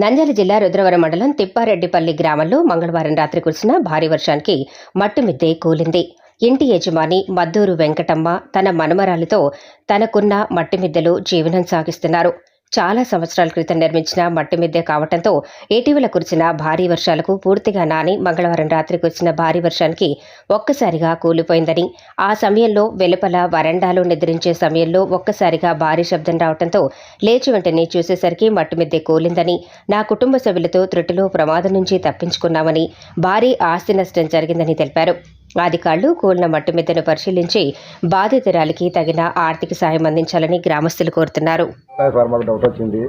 నంద్యాల జిల్లా రుద్రవరం మండలం తిప్పారెడ్డిపల్లి గ్రామంలో మంగళవారం రాత్రి కురిసిన భారీ వర్షానికి మట్టిమిద్దె కూలింది. ఇంటి యజమాని మద్దూరు వెంకటమ్మ తన మనమరాలితో తనకున్న మట్టిమిద్దెలో జీవనం సాగిస్తున్నారు. చాలా సంవత్సరాల క్రితం నిర్మించిన మట్టిమిద్దె కావడంతో ఇటీవల కురిసిన భారీ వర్షాలకు పూర్తిగా నాని మంగళవారం రాత్రి కురిసిన భారీ వర్షానికి ఒక్కసారిగా కూలిపోయిందని, ఆ సమయంలో వెలుపల వరండాలో నిద్రించే సమయంలో ఒక్కసారిగా భారీ శబ్దం రావడంతో లేచి వెంటనే చూసేసరికి మట్టిమిద్దె కూలిందని, నా కుటుంబ సభ్యులతో త్రుటిలో ప్రమాదం నుంచి తప్పించుకున్నామని, భారీ ఆస్తి నష్టం జరిగిందని తెలిపారు. అధికారులు కూలిన మట్టిమిద్దెను పరిశీలించి బాధితురాలికి తగిన ఆర్థిక సాయం అందించాలని గ్రామస్తులు కోరుతున్నారు. డౌట్ వచ్చింది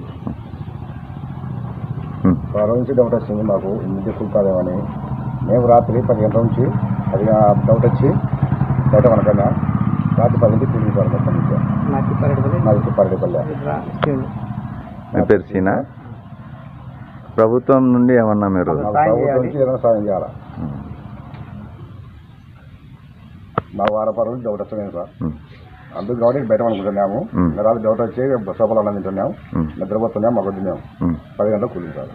మాకు ఇంటి కూలుతాదేమని. మేము రాత్రి 10 గంటల నుంచి అది డౌట్ వచ్చి డౌట్ మనకన్నా రాత్రి 10 నుంచి కూలిపోయారు మొత్తం నుంచి. మాది తిప్పారెడ్డిపల్లి. మీ పేరు సీనా? ప్రభుత్వం నుండి ఏమన్నా మీరు ప్రభుత్వం నుంచి ఏదైనా సాయం చేయాలా? మా వారపరులు డౌట్ వస్తున్నాయి సార్. అందుకు కాబట్టి బయట అనుకుంటున్నాము. రాత్రి డౌట్ వచ్చి సోపలు అన్నం తింటున్నాము, నిద్రపోతున్నాము. మాకు వద్దు, మేము 10 గంటలకు కూలించాలి.